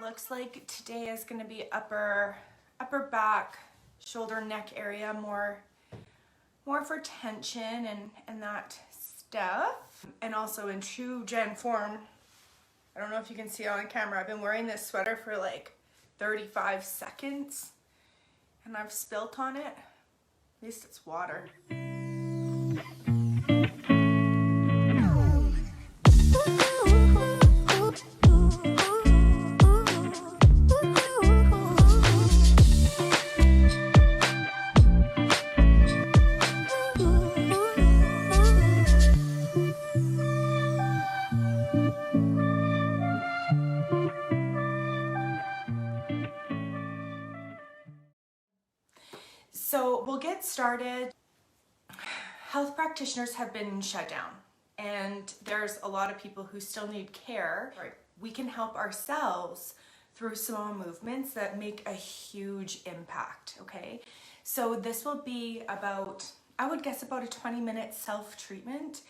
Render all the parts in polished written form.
Looks like today is going to be upper back, shoulder, neck area, more for tension and that stuff. And also in true Jen form, I don't know if you can see it on camera, I've been wearing this sweater for like 35 seconds and I've spilt on it. At least it's water. So we'll get started. Health practitioners have been shut down and there's a lot of people who still need care. We can help ourselves through small movements that make a huge impact, okay? So this will be about, I would guess about a 20-minute self-treatment.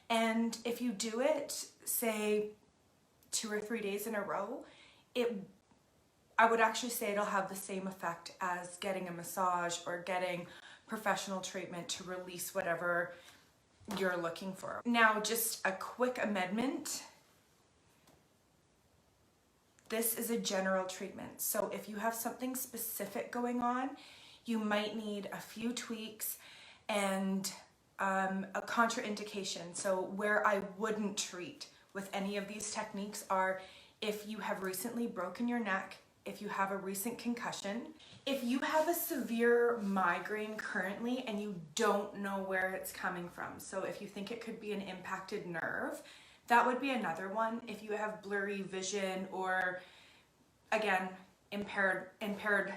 And if you do it, say 2 or 3 days in a row, I would actually say it'll have the same effect as getting a massage or getting professional treatment to release whatever you're looking for. Now, just a quick amendment. This is a general treatment. So if you have something specific going on, you might need a few tweaks and a contraindication. So where I wouldn't treat with any of these techniques are if you have recently broken your neck, if you have a recent concussion, if you have a severe migraine currently and you don't know where it's coming from. So if you think it could be an impacted nerve, that would be another one. If you have blurry vision or, again, impaired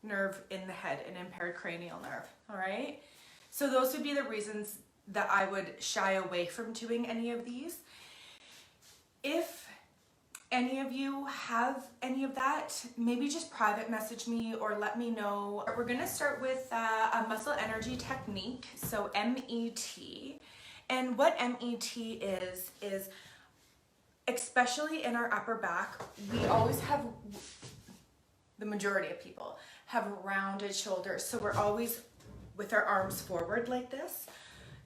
nerve in the head, an impaired cranial nerve, all right? So those would be the reasons that I would shy away from doing any of these. If any of you have any of that, maybe just private message me or let me know. We're gonna start with a muscle energy technique, so MET. And what MET is especially in our upper back, we always have, the majority of people have rounded shoulders. So we're always with our arms forward like this,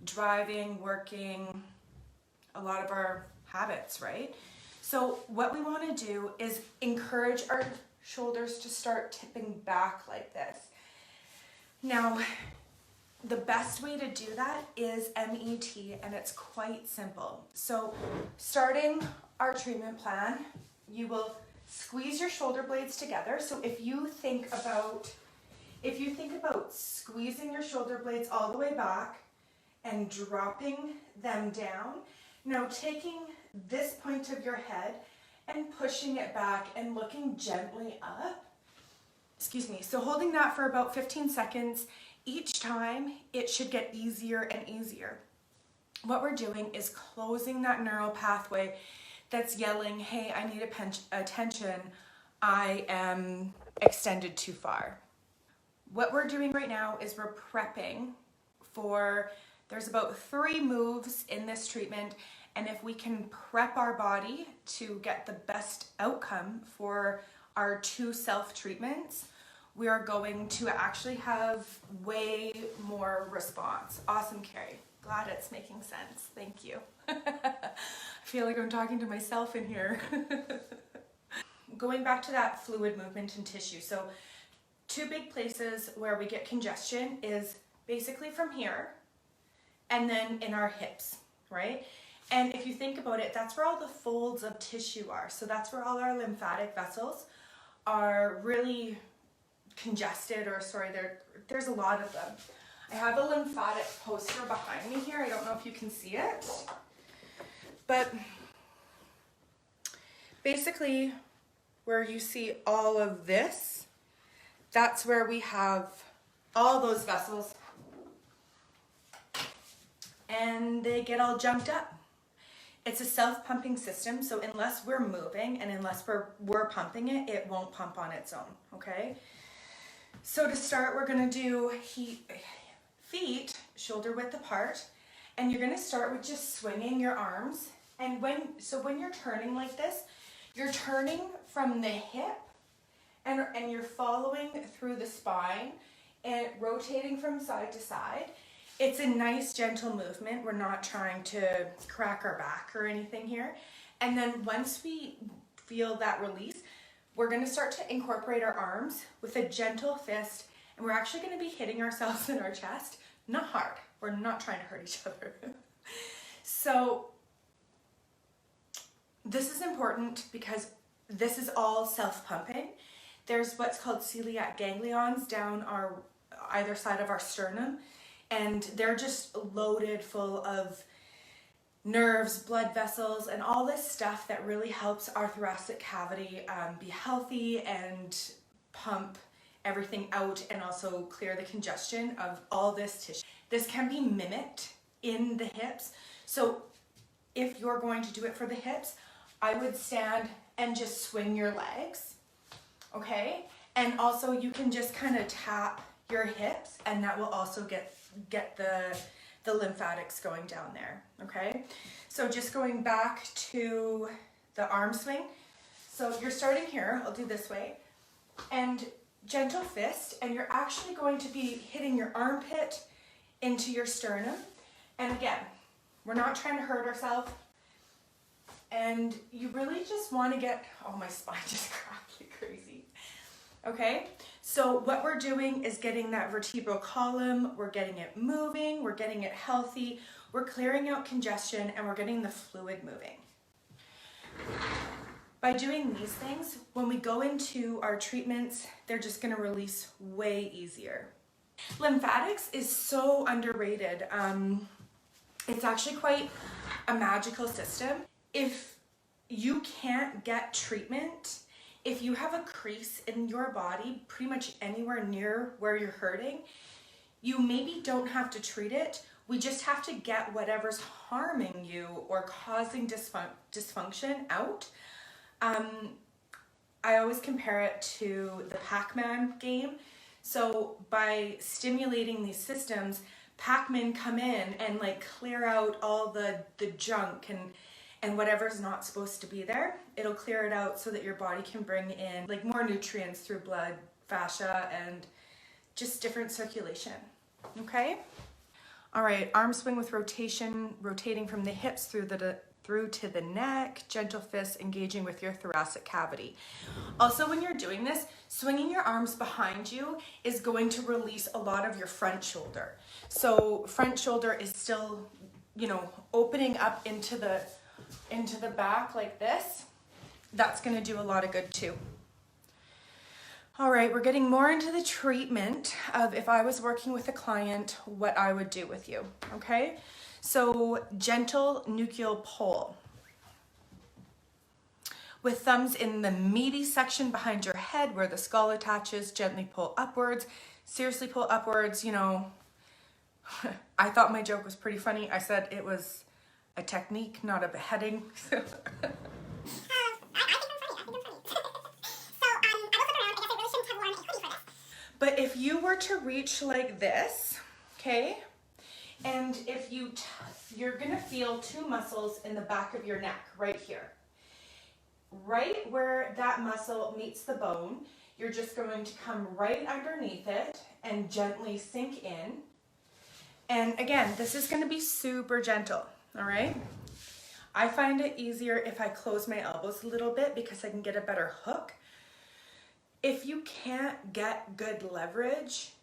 driving, working, a lot of our habits, right? So what we want to do is encourage our shoulders to start tipping back like this. Now, the best way to do that is MET, and it's quite simple. So starting our treatment plan, you will squeeze your shoulder blades together. So if you think about squeezing your shoulder blades all the way back and dropping them down, now taking this point of your head and pushing it back and looking gently up. Excuse me. So holding that for about 15 seconds each time, it should get easier and easier. What we're doing is closing that neural pathway that's yelling, hey, I need attention. I am extended too far. What we're doing right now is we're prepping for, there's about 3 moves in this treatment. And if we can prep our body to get the best outcome for our 2 self-treatments, we are going to actually have way more response. Awesome, Carrie. Glad it's making sense. Thank you. I feel like I'm talking to myself in here. Going back to that fluid movement and tissue. So 2 big places where we get congestion is basically from here and then in our hips, right? And if you think about it, that's where all the folds of tissue are. So that's where all our lymphatic vessels are really congested, or sorry, there's a lot of them. I have a lymphatic poster behind me here. I don't know if you can see it. But basically where you see all of this, that's where we have all those vessels and they get all jumped up. It's a self-pumping system, so unless we're moving and unless we're pumping it, it won't pump on its own, okay? So to start, we're gonna do feet shoulder width apart, and you're gonna start with just swinging your arms. And when you're turning like this, You're turning from the hip and you're following through the spine and rotating from side to side. It's a nice gentle movement. We're not trying to crack our back or anything here. And then once we feel that release, we're gonna start to incorporate our arms with a gentle fist, and we're actually gonna be hitting ourselves in our chest, not hard. We're not trying to hurt each other. So this is important because this is all self-pumping. There's what's called celiac ganglions down our either side of our sternum, and they're just loaded full of nerves, blood vessels, and all this stuff that really helps our thoracic cavity be healthy and pump everything out and also clear the congestion of all this tissue. This can be mimicked in the hips. So if you're going to do it for the hips, I would stand and just swing your legs, okay? And also you can just kind of tap your hips, and that will also get the lymphatics going down there, okay? So just going back to the arm swing. So you're starting here, I'll do this way, and gentle fist, and you're actually going to be hitting your armpit into your sternum. And again, we're not trying to hurt ourselves. And you really just want to get, oh, my spine just cracked like crazy. Okay, so what we're doing is getting that vertebral column, we're getting it moving, we're getting it healthy, we're clearing out congestion, and we're getting the fluid moving. By doing these things, when we go into our treatments, they're just gonna release way easier. Lymphatics is so underrated. It's actually quite a magical system. If you can't get treatment, if you have a crease in your body, pretty much anywhere near where you're hurting, you maybe don't have to treat it. We just have to get whatever's harming you or causing dysfunction out. I always compare it to the Pac-Man game. So by stimulating these systems, Pac-Man come in and like clear out all the junk and whatever's not supposed to be there. It'll clear it out so that your body can bring in like more nutrients through blood, fascia, and just different circulation, okay? All right, arm swing with rotation, rotating from the hips through to the neck, gentle fists engaging with your thoracic cavity. Also, when you're doing this, swinging your arms behind you is going to release a lot of your front shoulder. So front shoulder is still, you know, opening up into the back like this. That's gonna do a lot of good too. All right, we're getting more into the treatment of if I was working with a client, what I would do with you, okay? So gentle nuchal pull. With thumbs in the meaty section behind your head where the skull attaches, gently pull upwards. Seriously pull upwards, you know. I thought my joke was pretty funny. I said it was a technique, not a beheading. But if you were to reach like this, okay, and if you're gonna feel two muscles in the back of your neck right here. Right where that muscle meets the bone, you're just going to come right underneath it and gently sink in. And again, this is gonna be super gentle, all right? I find it easier if I close my elbows a little bit because I can get a better hook. If you can't get good leverage,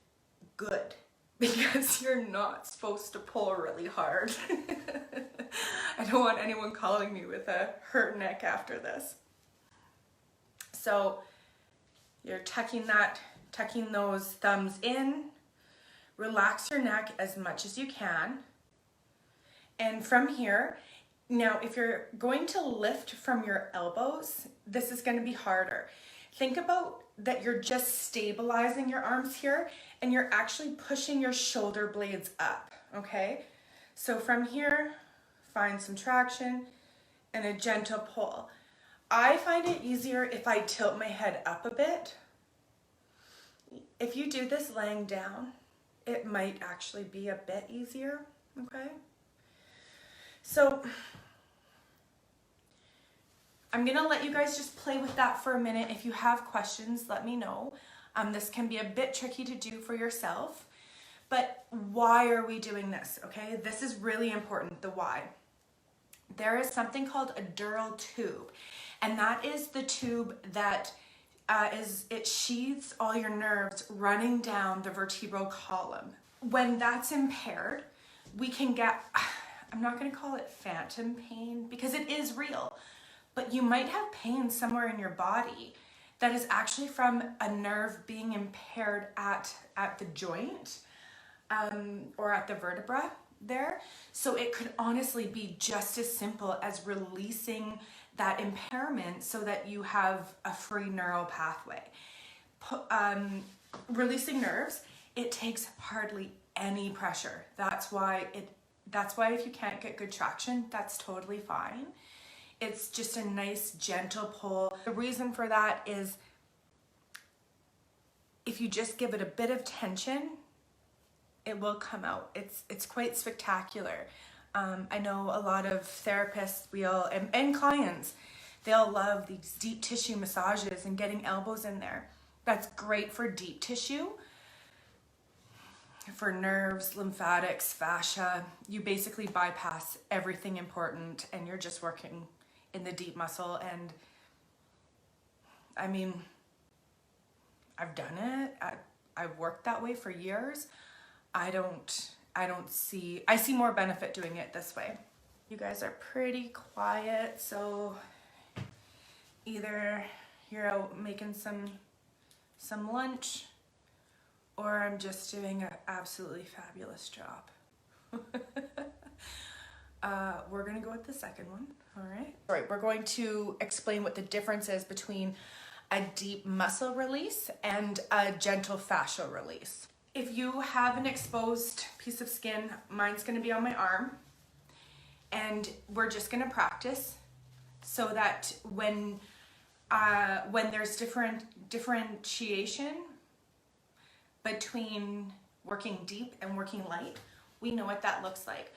good, because you're not supposed to pull really hard. I don't want anyone calling me with a hurt neck after this. So you're tucking those thumbs in, relax your neck as much as you can. And from here, now if you're going to lift from your elbows, this is going to be harder. Think about that you're just stabilizing your arms here and you're actually pushing your shoulder blades up, okay? So from here, find some traction and a gentle pull. I find it easier if I tilt my head up a bit. If you do this laying down, it might actually be a bit easier, okay? So I'm gonna let you guys just play with that for a minute. If you have questions, let me know. This can be a bit tricky to do for yourself, but why are we doing this, okay? This is really important, the why. There is something called a dural tube, and that is the tube that it sheathes all your nerves running down the vertebral column. When that's impaired, we can get, I'm not gonna call it phantom pain because it is real, but you might have pain somewhere in your body that is actually from a nerve being impaired at the joint or at the vertebra there. So it could honestly be just as simple as releasing that impairment so that you have a free neural pathway. Releasing nerves, it takes hardly any pressure. That's why if you can't get good traction, that's totally fine. It's just a nice gentle pull. The reason for that is if you just give it a bit of tension, it will come out. It's quite spectacular. I know a lot of therapists and clients, they'll love these deep tissue massages and getting elbows in there. That's great for deep tissue, for nerves, lymphatics, fascia. You basically bypass everything important and you're just working in the deep muscle. And I mean, I've done it. I've worked that way for years. I see more benefit doing it this way. You guys are pretty quiet, so either you're out making some lunch or I'm just doing an absolutely fabulous job. We're gonna go with the second one, all right? All right, we're going to explain what the difference is between a deep muscle release and a gentle fascial release. If you have an exposed piece of skin, mine's gonna be on my arm, and we're just gonna practice so that when there's differentiation between working deep and working light, we know what that looks like.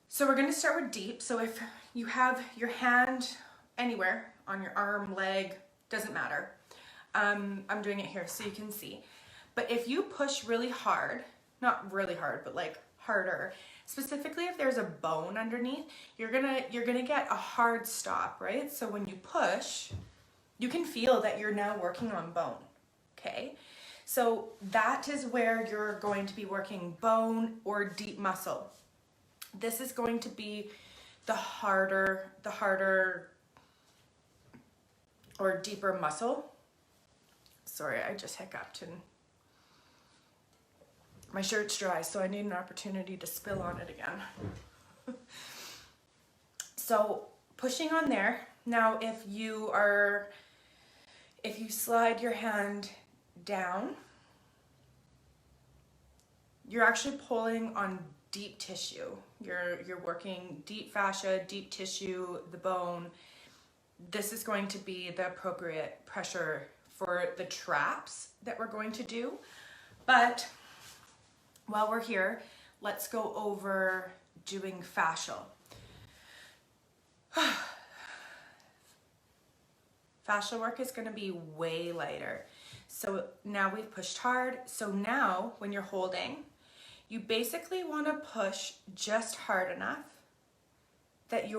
So we're gonna start with deep. So if you have your hand anywhere on your arm, leg, doesn't matter. I'm doing it here so you can see. But if you push really hard, not really hard, but like harder, specifically if there's a bone underneath, you're gonna get a hard stop, right? So when you push, you can feel that you're now working on bone, okay? So that is where you're going to be working bone or deep muscle. This is going to be the harder or deeper muscle. Sorry, I just hiccuped and my shirt's dry, so I need an opportunity to spill on it again. So pushing on there. Now if you slide your hand down, you're actually pulling on deep tissue. You're working deep fascia, deep tissue, the bone. This is going to be the appropriate pressure for the traps that we're going to do. But while we're here, let's go over doing fascial. Fascial work is going to be way lighter. So now we've pushed hard. So now when you're holding, you basically want to push just hard enough that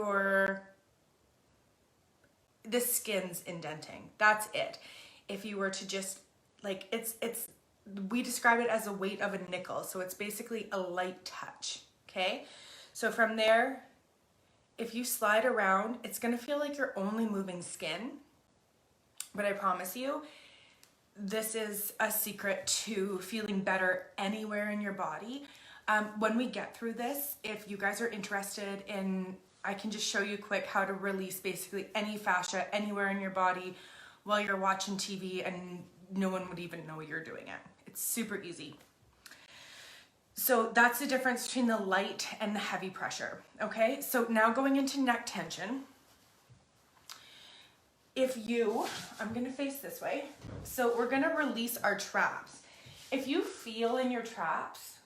the skin's indenting. That's it. If you were to just like, we describe it as a weight of a nickel. So it's basically a light touch, okay? So from there, if you slide around, it's gonna feel like you're only moving skin, but I promise you, this is a secret to feeling better anywhere in your body. When we get through this, if you guys are interested in, I can just show you quick how to release basically any fascia anywhere in your body while you're watching TV and no one would even know you're doing it. It's super easy. So that's the difference between the light and the heavy pressure, okay? So now going into neck tension. I'm gonna face this way. So we're gonna release our traps. If you feel in your traps,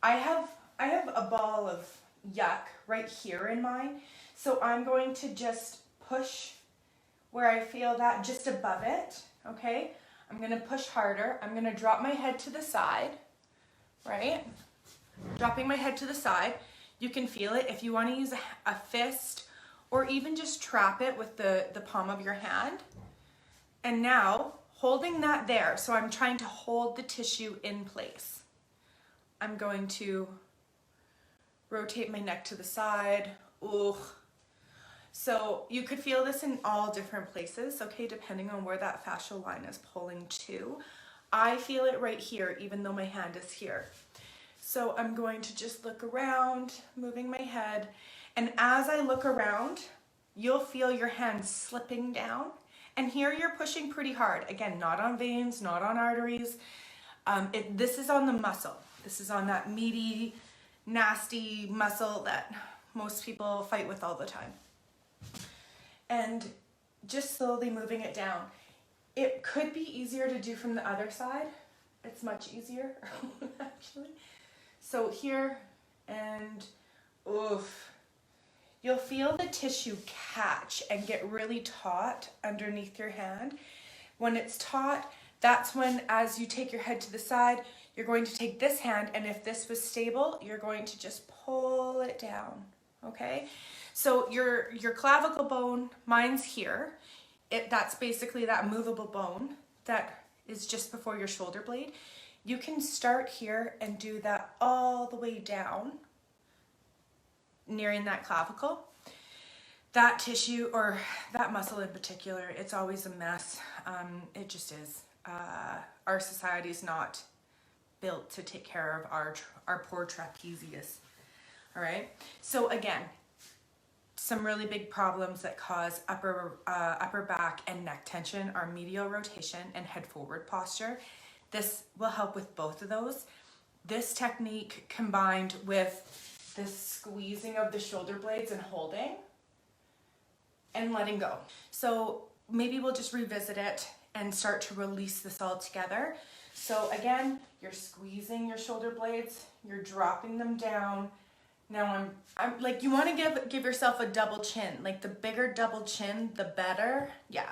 I have a ball of yuck right here in mine. So I'm going to just push where I feel that, just above it, okay? I'm gonna push harder. I'm gonna drop my head to the side, right? Dropping my head to the side. You can feel it. If you wanna use a fist or even just trap it with the palm of your hand. And now, holding that there, so I'm trying to hold the tissue in place. I'm going to rotate my neck to the side. Ooh. So you could feel this in all different places, okay, depending on where that fascial line is pulling to. I feel it right here, even though my hand is here. So I'm going to just look around, moving my head. And as I look around, you'll feel your hand slipping down. And here you're pushing pretty hard. Again, not on veins, not on arteries. This is on the muscle. This is on that meaty, nasty muscle that most people fight with all the time. And just slowly moving it down. It could be easier to do from the other side. It's much easier, actually. So here, and oof. You'll feel the tissue catch and get really taut underneath your hand. When it's taut, that's when, as you take your head to the side, you're going to take this hand, and if this was stable, you're going to just pull it down, okay? So your clavicle bone, mine's here. That's basically that movable bone that is just before your shoulder blade. You can start here and do that all the way down, nearing that clavicle. That tissue, or that muscle in particular, it's always a mess. It just is. Our society is not built to take care of our poor trapezius. All right. So again, some really big problems that cause upper back and neck tension are medial rotation and head forward posture. This will help with both of those. This technique combined with this squeezing of the shoulder blades and holding and letting go. So maybe we'll just revisit it and start to release this all together. So again, you're squeezing your shoulder blades, you're dropping them down. Now I'm like, you want to give yourself a double chin. Like the bigger double chin, the better. Yeah.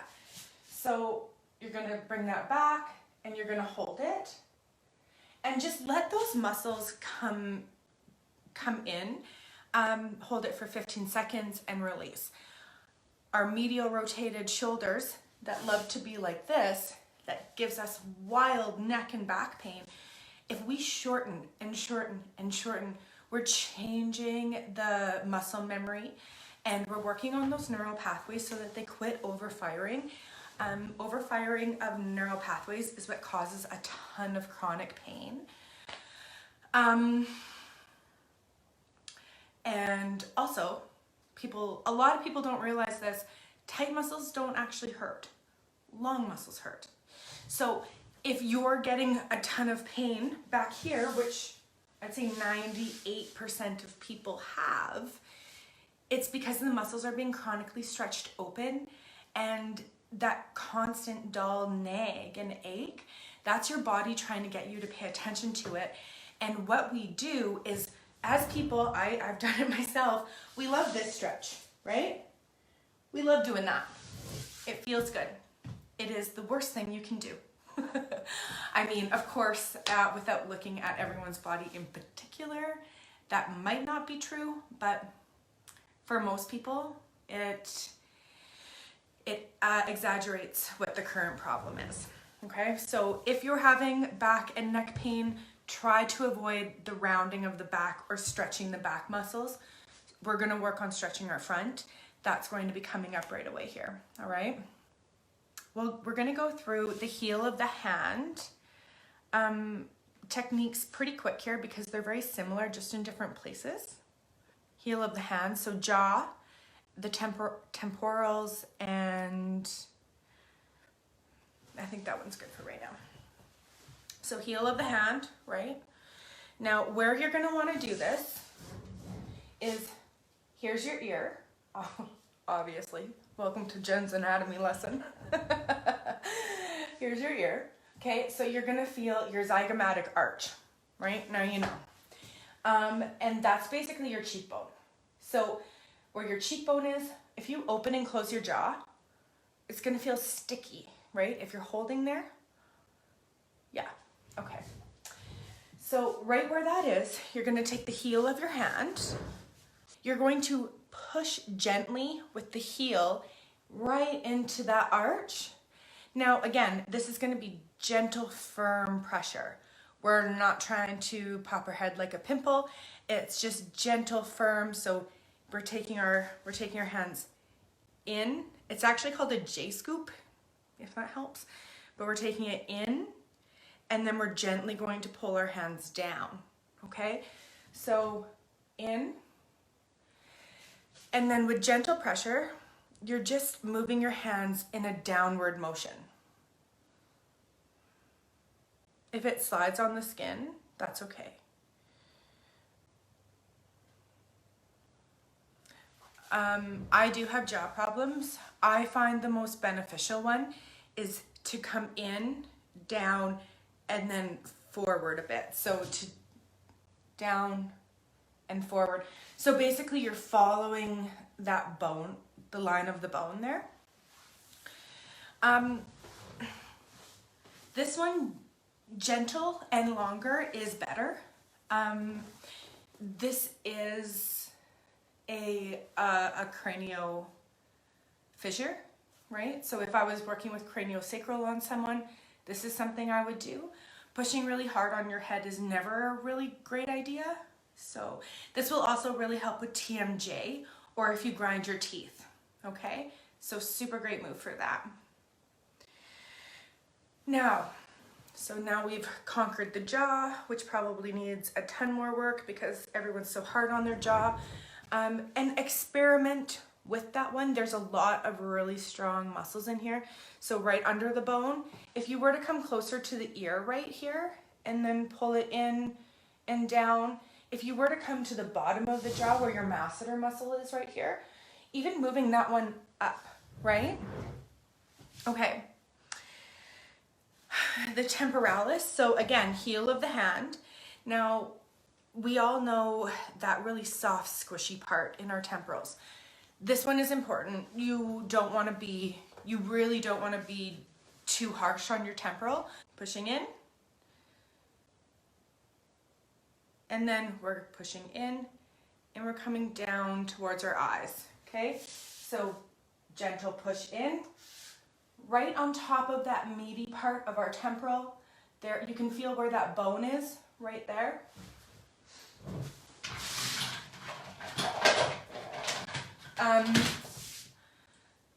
So you're going to bring that back and you're going to hold it and just let those muscles come in. Hold it for 15 seconds and release. Our medial rotated shoulders that love to be like this, that gives us wild neck and back pain. If we shorten and shorten and shorten, we're changing the muscle memory and we're working on those neural pathways so that they quit overfiring. Overfiring of neural pathways is what causes a ton of chronic pain. And also, a lot of people don't realize this, tight muscles don't actually hurt. Long muscles hurt. So if you're getting a ton of pain back here, which I'd say 98% of people have, it's because the muscles are being chronically stretched open, and that constant dull nag and ache, that's your body trying to get you to pay attention to it. And what we do is, as people, I've done it myself, we love this stretch, right? We love doing that. It feels good. It is the worst thing you can do. I mean, of course, without looking at everyone's body in particular, that might not be true, but for most people, it exaggerates what the current problem is. Okay, so if you're having back and neck pain, try to avoid the rounding of the back or stretching the back muscles. We're going to work on stretching our front. That's going to be coming up right away here. All right. Well, we're going to go through the heel of the hand techniques pretty quick here because they're very similar, just in different places. Heel of the hand, so jaw, the temporals, and I think that one's good for right now. So heel of the hand, right? Now, where you're going to want to do this is, here's your ear, obviously. Welcome to Jen's anatomy lesson. Here's your ear. Okay, so you're gonna feel your zygomatic arch, right? Now you know. And that's basically your cheekbone. So where your cheekbone is if you open and close your jaw, it's gonna feel sticky, right? If you're holding there. Yeah, okay. So right where that is, you're gonna take the heel of your hand. You're going to push gently with the heel right into that arch. Now, again, this is gonna be gentle, firm pressure. We're not trying to pop our head like a pimple. It's just gentle, firm. So we're taking our hands in. It's actually called a J scoop, if that helps. But we're taking it in, and then we're gently going to pull our hands down, okay? So in, and then with gentle pressure, you're just moving your hands in a downward motion. If it slides on the skin, that's okay. I do have jaw problems. I find the most beneficial one is to come in, down, and then forward a bit. So to down and forward. So basically you're following that bone, the line of the bone there. This one, gentle and longer, is better. This is a cranio fissure, right? So if I was working with craniosacral on someone, this is something I would do. Pushing really hard on your head is never a really great idea. So this will also really help with TMJ or if you grind your teeth, okay? So super great move for that. Now we've conquered the jaw, which probably needs a ton more work because everyone's so hard on their jaw. And experiment with that one. There's a lot of really strong muscles in here. So right under the bone, if you were to come closer to the ear right here and then pull it in and down, if you were to come to the bottom of the jaw where your masseter muscle is right here, even moving that one up, right? Okay. The temporalis, so again, heel of the hand. Now, we all know that really soft, squishy part in our temporals. This one is important. You really don't want to be too harsh on your temporal. Pushing in. And then we're pushing in and we're coming down towards our eyes, okay? So gentle push in. Right on top of that meaty part of our temporal, there you can feel where that bone is, right there.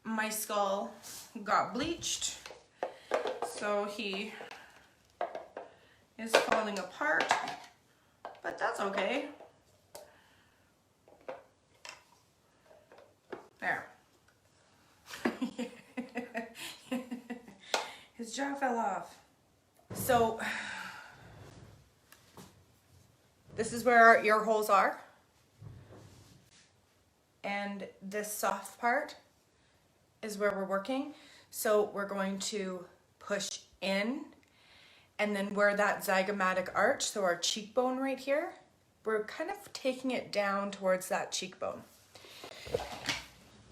My skull got bleached, so he is falling apart, but that's okay. There. His jaw fell off. So this is where our ear holes are. And this soft part is where we're working. So we're going to push in, and then where that zygomatic arch, so our cheekbone right here, we're kind of taking it down towards that cheekbone.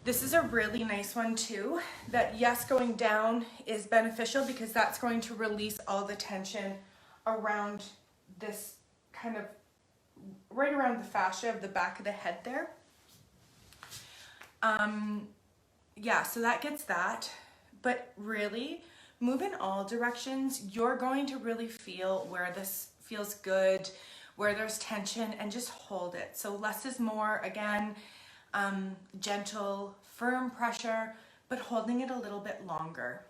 This is a really nice one too, that yes, going down is beneficial because that's going to release all the tension around this kind of, right around the fascia of the back of the head there. Yeah, so that gets that, but really move in all directions. You're going to really feel where this feels good, where there's tension, and just hold it. So less is more, again, gentle, firm pressure, but holding it a little bit longer,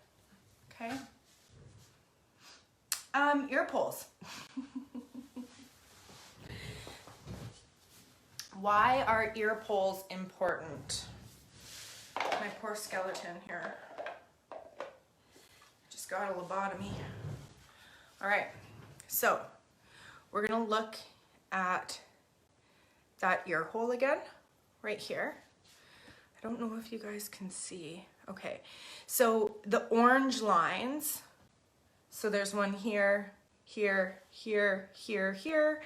okay? Ear pulls. Why are ear pulls important? My poor skeleton here. Just got a lobotomy. All right, so we're gonna look at that ear hole again, right here. I don't know if you guys can see. Okay, so the orange lines, so there's one here, here, here, here, here,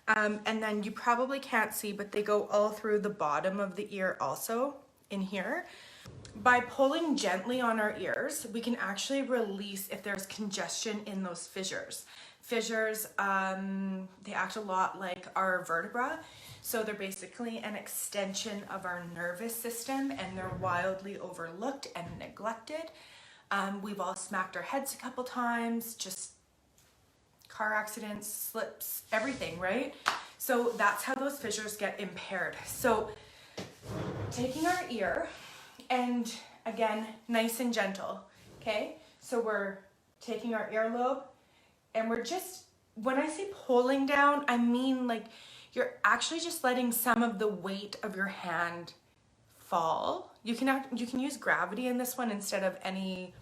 and then you probably can't see, but they go all through the bottom of the ear also. in here. By pulling gently on our ears, we can actually release if there's congestion in those fissures. Fissures, they act a lot like our vertebra. So they're basically an extension of our nervous system, and they're wildly overlooked and neglected. We've all smacked our heads a couple times, just car accidents, slips, everything, right? So that's how those fissures get impaired. So taking our ear, and again, nice and gentle, okay? So we're taking our earlobe, and we're just, when I say pulling down, I mean like you're actually just letting some of the weight of your hand fall. You can use gravity in this one instead of any,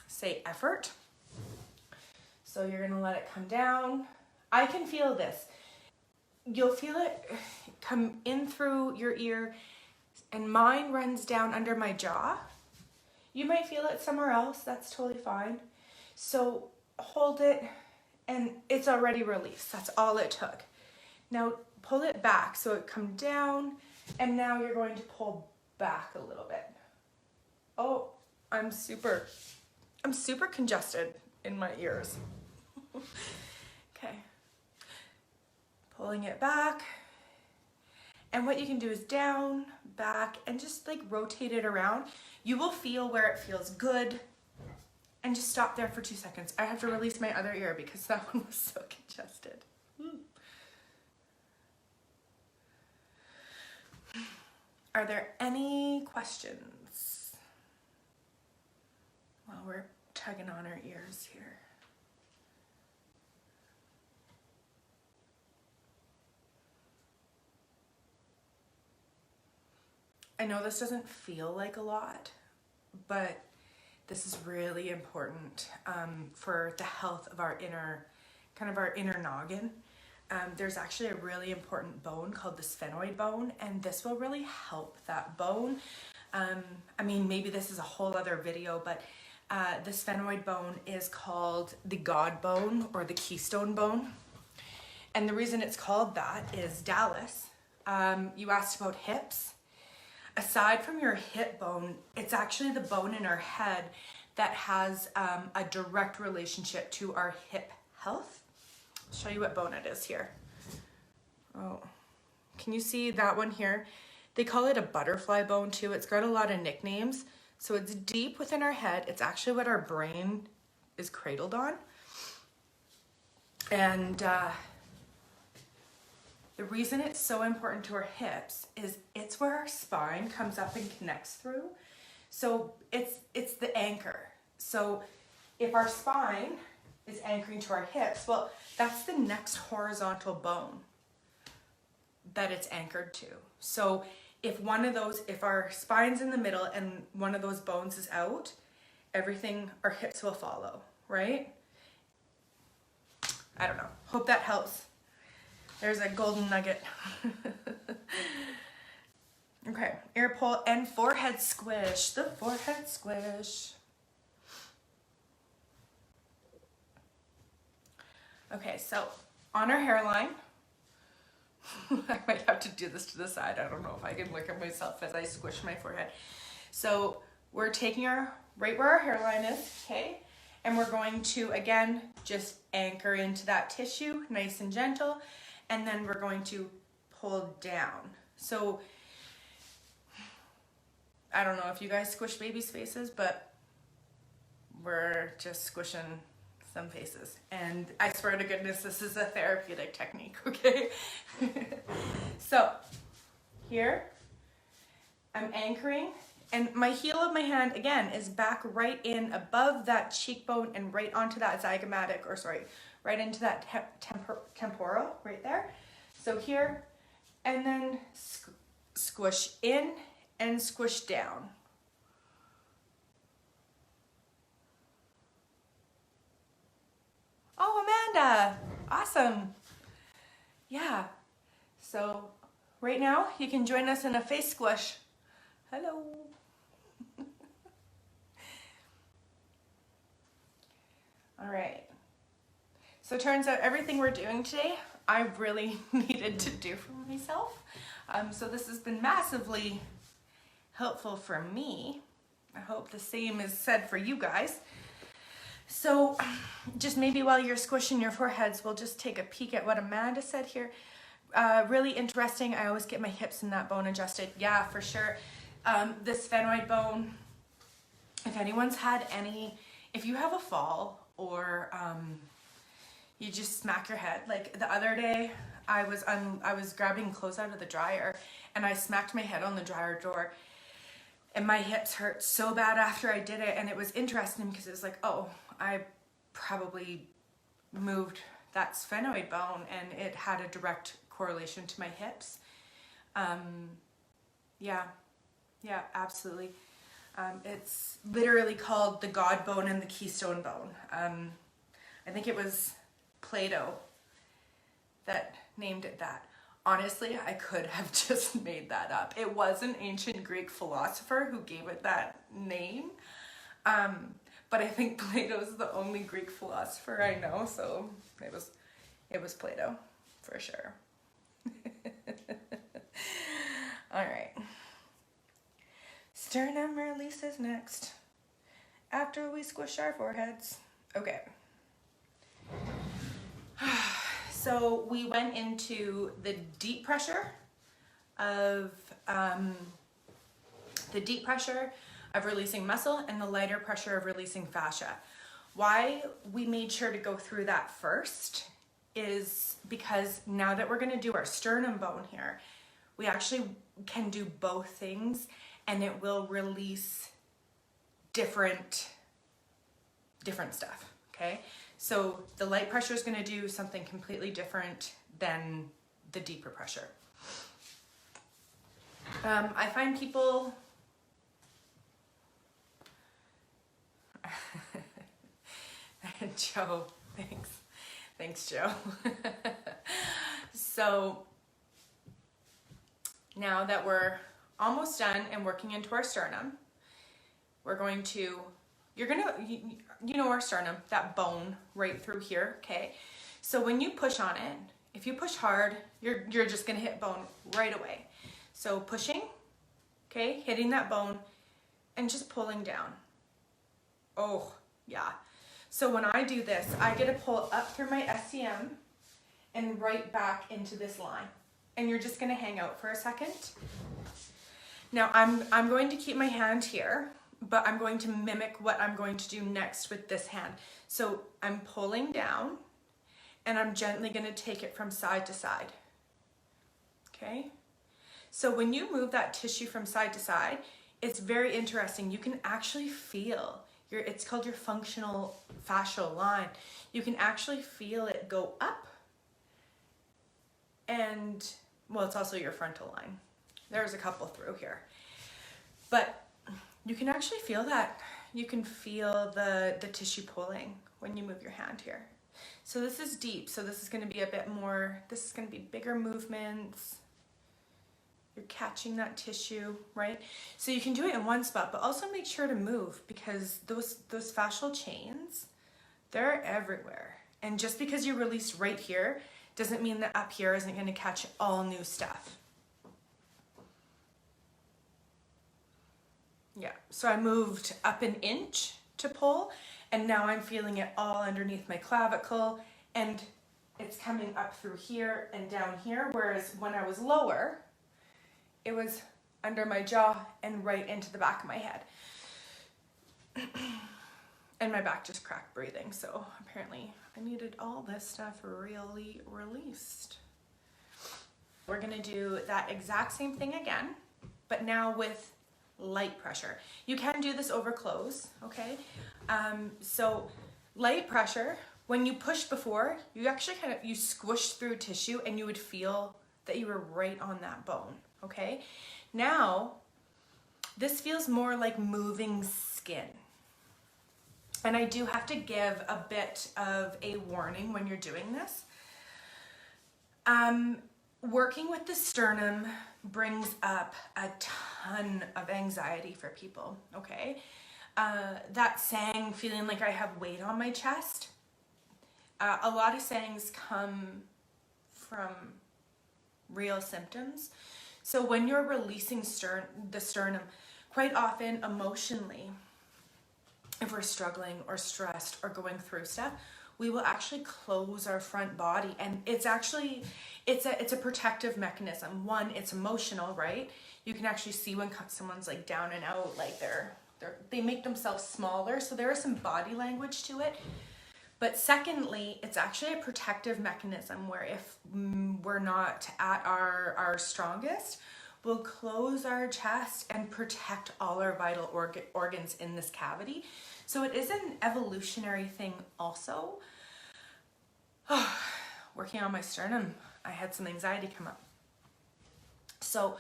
say, effort. So you're gonna let it come down. I can feel this. You'll feel it come in through your ear, and mine runs down under my jaw. You might feel it somewhere else, that's totally fine. So hold it, and it's already released. That's all it took. Now pull it back so it come down, and now you're going to pull back a little bit. Oh, I'm super congested in my ears. Okay, pulling it back. And what you can do is down, back, and just like rotate it around. You will feel where it feels good, and just stop there for 2 seconds. I have to release my other ear because that one was so congested. Are there any questions while we're tugging on our ears here? I know this doesn't feel like a lot, but this is really important for the health of our inner, our inner noggin. There's actually a really important bone called the sphenoid bone, and this will really help that bone. I mean, maybe this is a whole other video, but the sphenoid bone is called the God bone or the keystone bone. And the reason it's called that is Dallas. You asked about hips. Aside from your hip bone, it's actually the bone in our head that has a direct relationship to our hip health. I'll show you what bone it is here. Oh, can you see that one here? They call it a butterfly bone too. It's got a lot of nicknames. So it's deep within our head. It's actually what our brain is cradled on. And the reason it's so important to our hips is it's where our spine comes up and connects through. So it's the anchor. So if our spine is anchoring to our hips, well, that's the next horizontal bone that it's anchored to. So if our spine's in the middle and one of those bones is out, our hips will follow, right? I don't know. Hope that helps. There's a golden nugget. Okay, ear pull and forehead squish. The forehead squish. Okay, so on our hairline, I might have to do this to the side. I don't know if I can look at myself as I squish my forehead. So we're taking right where our hairline is, okay? And we're going to, again, just anchor into that tissue, nice and gentle. And then we're going to pull down. So I don't know if you guys squish babies' faces, but we're just squishing some faces. And I swear to goodness, this is a therapeutic technique, okay? So here, I'm anchoring, and my heel of my hand, again, is back right in above that cheekbone and right onto that right into that temporal, right there. So here, and then squish in and squish down. Oh, Amanda, awesome. Yeah, so right now you can join us in a face squish. Hello. All right. So it turns out everything we're doing today, I really needed to do for myself. So this has been massively helpful for me. I hope the same is said for you guys. So just maybe while you're squishing your foreheads, we'll just take a peek at what Amanda said here. Really interesting. I always get my hips and that bone adjusted. Yeah, for sure. The sphenoid bone, if anyone's had any, if you have a fall or you just smack your head. Like the other day, I was grabbing clothes out of the dryer and I smacked my head on the dryer door and my hips hurt so bad after I did it. And it was interesting because it was like, oh, I probably moved that sphenoid bone and it had a direct correlation to my hips. Yeah, absolutely. It's literally called the God bone and the keystone bone. I think it was Plato that named it that. Honestly, I could have just made that up. It was an ancient Greek philosopher who gave it that name. But I think Plato's the only Greek philosopher I know, so it was Plato for sure. All right. Sternum releases next after we squish our foreheads. Okay. So we went into the deep pressure of releasing muscle and the lighter pressure of releasing fascia. Why we made sure to go through that first is because now that we're going to do our sternum bone here, we actually can do both things and it will release different stuff, okay? So the light pressure is going to do something completely different than the deeper pressure. I find people Joe, thanks Joe. So now that we're almost done and working into our sternum, we're going to, you know our sternum, that bone right through here, okay? So when you push on it, if you push hard, you're just gonna hit bone right away. So pushing, okay, hitting that bone and just pulling down. Oh, yeah. So when I do this, I get to pull up through my SCM and right back into this line. And you're just gonna hang out for a second. Now I'm going to keep my hand here, but I'm going to mimic what I'm going to do next with this hand. So I'm pulling down and I'm gently gonna take it from side to side, okay? So when you move that tissue from side to side, it's very interesting. You can actually feel it's called your functional fascial line. You can actually feel it go up and, well, it's also your frontal line. There's a couple through here. But you can actually feel that. You can feel the tissue pulling when you move your hand here. So this is deep. So this is going to be a bit more, this is going to be bigger movements. You're catching that tissue, right? So you can do it in one spot, but also make sure to move because those fascial chains, they're everywhere. And just because you release right here doesn't mean that up here isn't going to catch all new stuff. Yeah, so I moved up an inch to pull, and now I'm feeling it all underneath my clavicle, and it's coming up through here and down here, whereas when I was lower, it was under my jaw and right into the back of my head. And my back just cracked breathing, so apparently I needed all this stuff really released. We're gonna do that exact same thing again, but now with light pressure. You can do this over clothes, okay? So light pressure, when you pushed before, you actually you squished through tissue and you would feel that you were right on that bone. Okay, now this feels more like moving skin. And I do have to give a bit of a warning when you're doing this. Working with the sternum brings up a ton of anxiety for people, okay? That saying, feeling like I have weight on my chest, a lot of sayings come from real symptoms. So when you're releasing the sternum, quite often emotionally, if we're struggling or stressed or going through stuff, we will actually close our front body. And it's actually, it's a protective mechanism. One, it's emotional, right? You can actually see when someone's like down and out, like they make themselves smaller. So there is some body language to it. But secondly, it's actually a protective mechanism where if we're not at our strongest, we'll close our chest and protect all our vital organs in this cavity. So it is an evolutionary thing also. Working on my sternum, I had some anxiety come up. So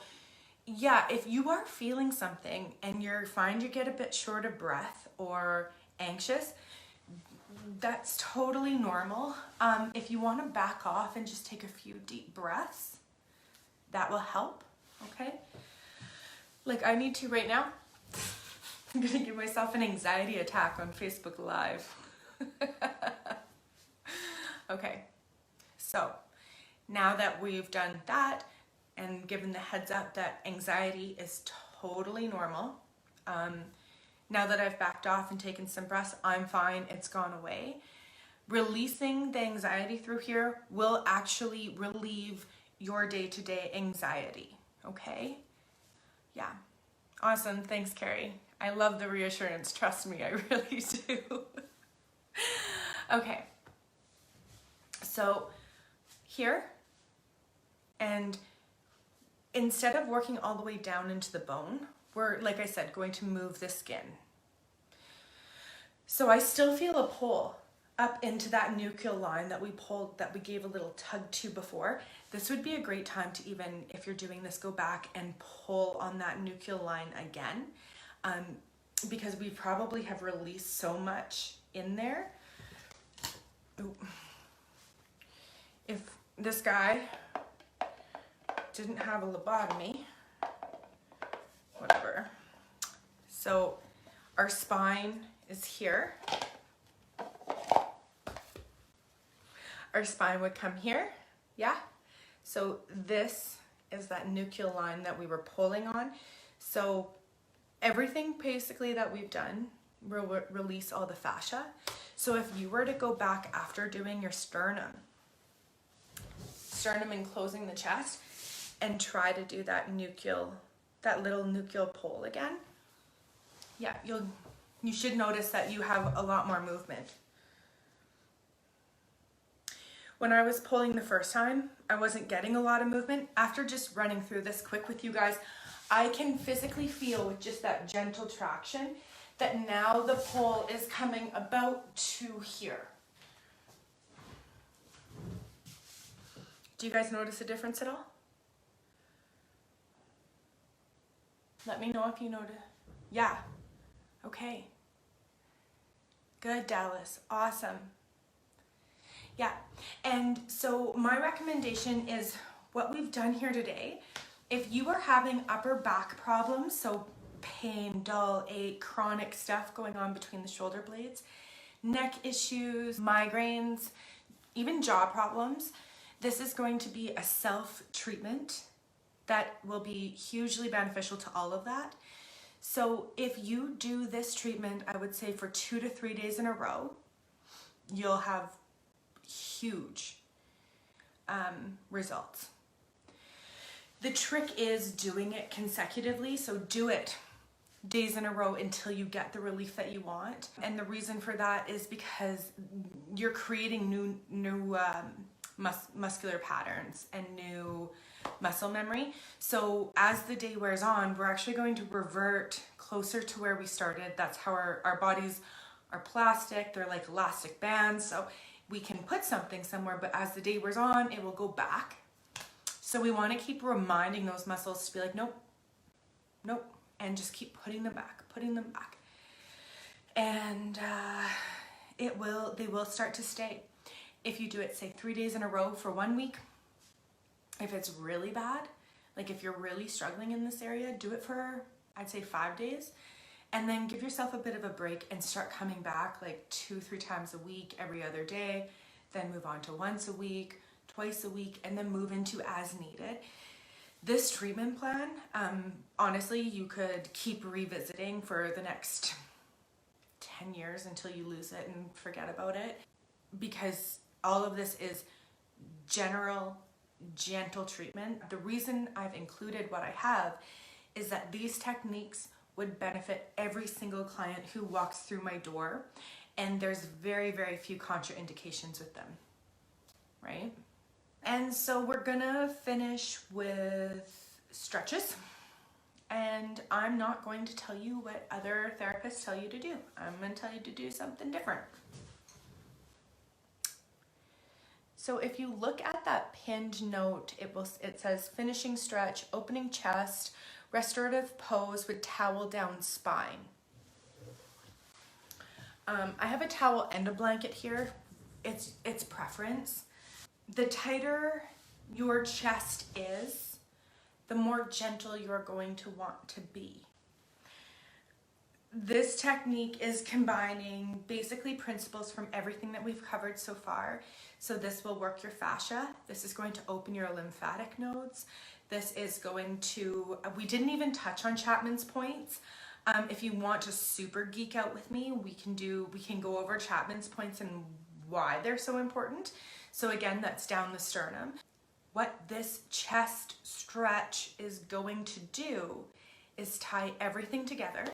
yeah, if you are feeling something and you find you get a bit short of breath or anxious, that's totally normal. If you want to back off and just take a few deep breaths, that will help, okay? Like I need to right now. I'm gonna give myself an anxiety attack on Facebook Live. Okay, so now that we've done that and given the heads up that anxiety is totally normal, now that I've backed off and taken some breaths, I'm fine, it's gone away. Releasing the anxiety through here will actually relieve your day-to-day anxiety, okay? Yeah, awesome, thanks Carrie. I love the reassurance, trust me, I really do. Okay, so here, and instead of working all the way down into the bone, we're, like I said, going to move the skin. So I still feel a pull up into that nuchal line that we pulled, that we gave a little tug to before. This would be a great time to even, if you're doing this, go back and pull on that nuchal line again, because we probably have released so much in there. Ooh. If this guy didn't have a lobotomy, whatever. So our spine is here. Our spine would come here, yeah? So this is that nuchal line that we were pulling on. So everything basically that we've done will release all the fascia. So if you were to go back after doing your sternum and closing the chest, and try to do that nuchal, that little nuchal pull again, yeah, you should notice that you have a lot more movement. When I was pulling the first time, I wasn't getting a lot of movement. After just running through this quick with you guys, I can physically feel with just that gentle traction that now the pull is coming about to here. Do you guys notice a difference at all? Let me know if you notice. Yeah. Okay. Good, Dallas. Awesome. Yeah. And so my recommendation is what we've done here today. If you are having upper back problems, so pain, dull, ache, chronic stuff going on between the shoulder blades, neck issues, migraines, even jaw problems, this is going to be a self-treatment that will be hugely beneficial to all of that. So if you do this treatment, I would say for 2 to 3 days in a row, you'll have huge results. The trick is doing it consecutively, so do it days in a row until you get the relief that you want. And the reason for that is because you're creating new muscular patterns and new muscle memory. So as the day wears on, we're actually going to revert closer to where we started. That's how our bodies are plastic. They're like elastic bands. So we can put something somewhere, but as the day wears on, it will go back. So we want to keep reminding those muscles to be like, nope, nope, and just keep putting them back. And they will start to stay. If you do it, say 3 days in a row for 1 week, if it's really bad, like if you're really struggling in this area, do it for, I'd say 5 days, and then give yourself a bit of a break and start coming back like 2-3 times a week, every other day, then move on to once a week, twice a week, and then move into as needed. This treatment plan, honestly, you could keep revisiting for the next 10 years until you lose it and forget about it, because all of this is general, gentle treatment. The reason I've included what I have is that these techniques would benefit every single client who walks through my door, and there's very, very few contraindications with them, right? And so we're gonna finish with stretches, and I'm not going to tell you what other therapists tell you to do. I'm gonna tell you to do something different. So if you look at that pinned note, it says finishing stretch, opening chest, restorative pose with towel down spine. I have a towel and a blanket here. It's preference. The tighter your chest is, the more gentle you're going to want to be. This technique is combining basically principles from everything that we've covered so far. So this will work your fascia. This is going to open your lymphatic nodes. This is going to, we didn't even touch on Chapman's points. If you want to super geek out with me, we can go over Chapman's points and why they're so important. So again, that's down the sternum. What this chest stretch is going to do is tie everything together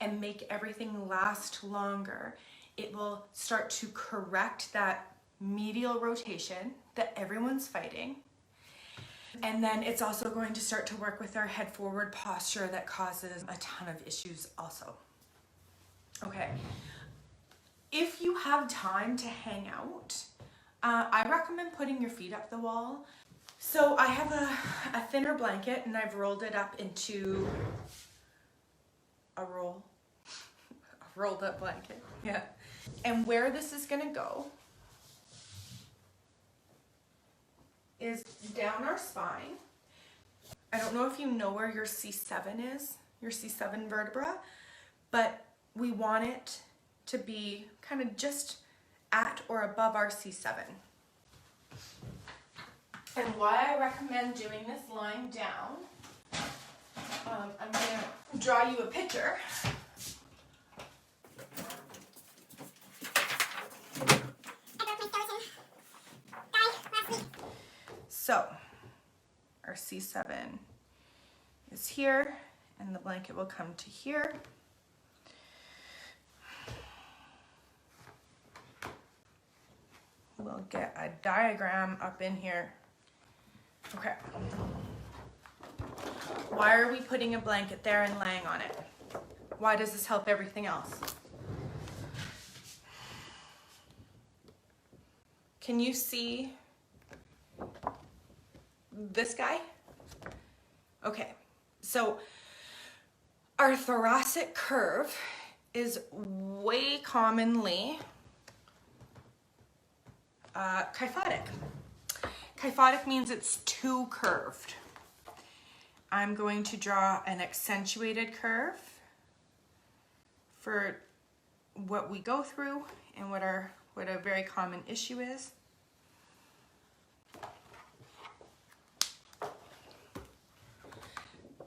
and make everything last longer. It will start to correct that medial rotation that everyone's fighting. And then it's also going to start to work with our head forward posture that causes a ton of issues also. Okay, if you have time to hang out, I recommend putting your feet up the wall. So I have a thinner blanket and I've rolled it up into a rolled up blanket, yeah. And where this is gonna go is down our spine. I don't know if you know where your C7 is, your C7 vertebra, but we want it to be kind of just at or above our C7. And why I recommend doing this lying down, I'm gonna draw you a picture. So, our C7 is here, and the blanket will come to here. We'll get a diagram up in here. Okay. Why are we putting a blanket there and laying on it? Why does this help everything else? Can you see this guy? Okay, so our thoracic curve is way commonly kyphotic. Kyphotic means it's too curved. I'm going to draw an accentuated curve for what we go through and what a very common issue is.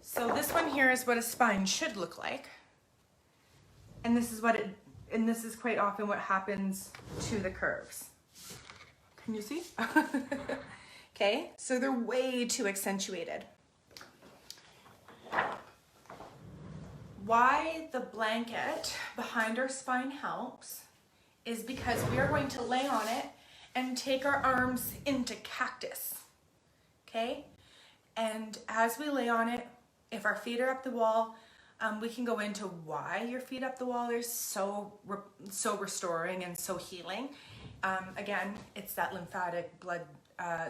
So this one here is what a spine should look like. And this is this is quite often what happens to the curves. Can you see? Okay, so they're way too accentuated. Why the blanket behind our spine helps is because we are going to lay on it and take our arms into cactus, okay? And as we lay on it, if our feet are up the wall, we can go into why your feet up the wall are so restoring and so healing. Again, it's that lymphatic blood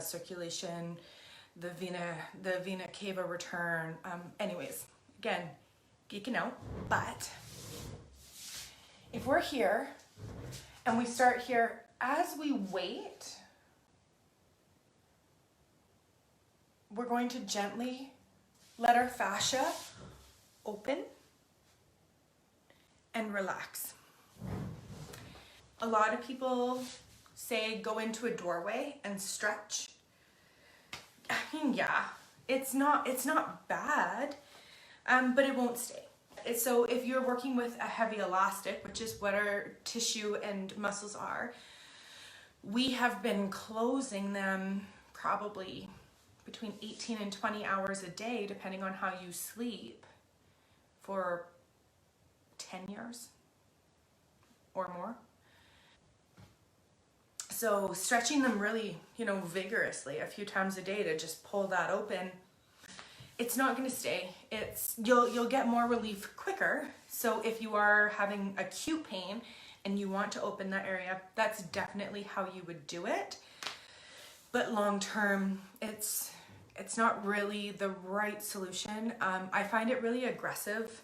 circulation, the vena cava return. Anyways, again, geeking out. But if we're here and we start here, as we wait, we're going to gently let our fascia open and relax. A lot of people say go into a doorway and stretch. I mean, yeah, it's not bad, but it won't stay. So if you're working with a heavy elastic, which is what our tissue and muscles are, we have been closing them probably between 18 and 20 hours a day, depending on how you sleep, for 10 years or more. So stretching them really, vigorously a few times a day to just pull that open, it's not going to stay. You'll get more relief quicker. So if you are having acute pain and you want to open that area, that's definitely how you would do it. But long term, it's not really the right solution. I find it really aggressive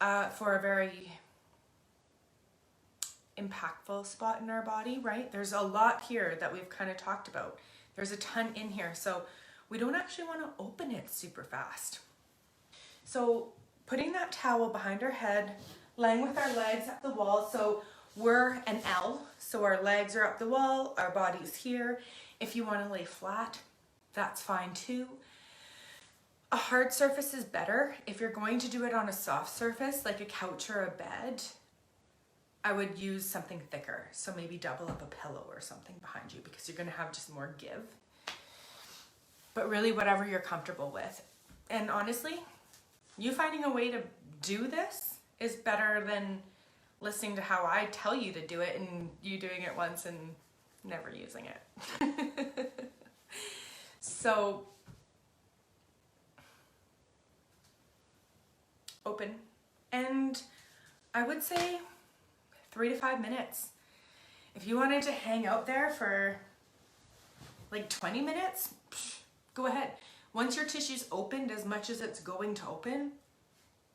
for a very impactful spot in our body, right? There's a lot here that we've kind of talked about. There's a ton in here. So we don't actually want to open it super fast. So putting that towel behind our head, laying with our legs up the wall. So we're an L, so our legs are up the wall, our body's here. If you want to lay flat, that's fine too. A hard surface is better. If you're going to do it on a soft surface, like a couch or a bed, I would use something thicker. So maybe double up a pillow or something behind you, because you're going to have just more give. But really, whatever you're comfortable with. And honestly, you finding a way to do this is better than listening to how I tell you to do it and you doing it once and never using it. So, open. And I would say 3 to 5 minutes. If you wanted to hang out there for like 20 minutes, go ahead. Once your tissue's opened as much as it's going to open,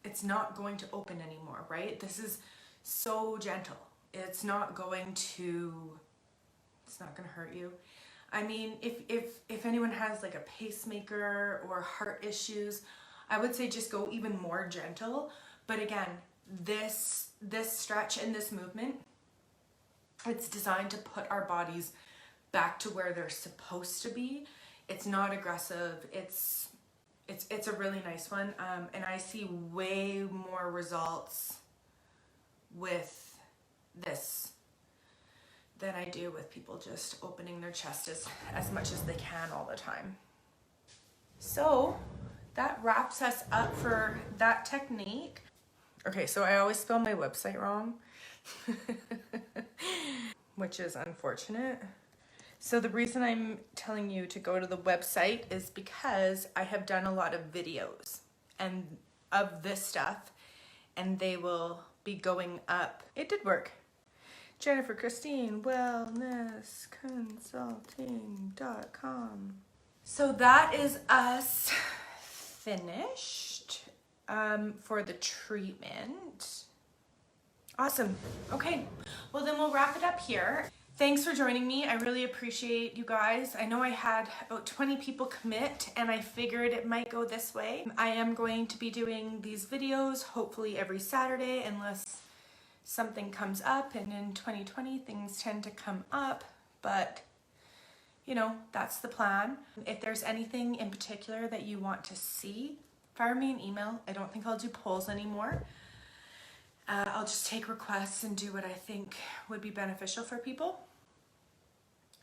it's not going to open anymore, right? This is so gentle. It's not going to hurt you. I mean, if anyone has like a pacemaker or heart issues, I would say just go even more gentle. But again, this stretch and this movement, it's designed to put our bodies back to where they're supposed to be. It's not aggressive. It's a really nice one. And I see way more results with this than I do with people just opening their chest as much as they can all the time. So that wraps us up for that technique. Okay, so I always spell my website wrong, which is unfortunate. So the reason I'm telling you to go to the website is because I have done a lot of videos and of this stuff, and they will be going up. It did work. Jennifer Christine, wellnessconsulting.com. So that is us finished for the treatment. Awesome. Okay, well then we'll wrap it up here. Thanks for joining me. I really appreciate you guys. I know I had about 20 people commit and I figured it might go this way. I am going to be doing these videos hopefully every Saturday unless something comes up, and in 2020 things tend to come up, but that's the plan. If there's anything in particular that you want to see, fire me an email. I don't think I'll do polls anymore. I'll just take requests and do what I think would be beneficial for people.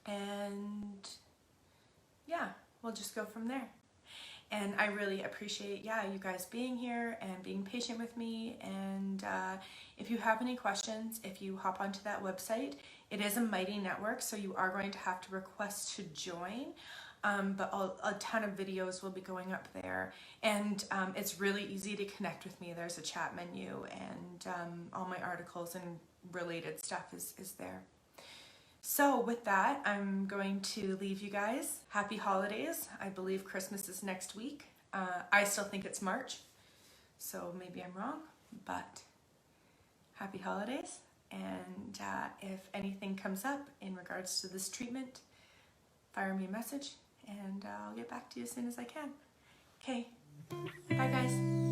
And yeah, we'll just go from there. And I really appreciate, you guys being here and being patient with me. And if you have any questions, if you hop onto that website, it is a Mighty network, so you are going to have to request to join. But a ton of videos will be going up there. And it's really easy to connect with me. There's a chat menu, and all my articles and related stuff is there. So with that, I'm going to leave you guys. Happy holidays. I believe Christmas is next week. I still think it's March, so maybe I'm wrong, but happy holidays. And if anything comes up in regards to this treatment, fire me a message and I'll get back to you as soon as I can. Okay, bye guys.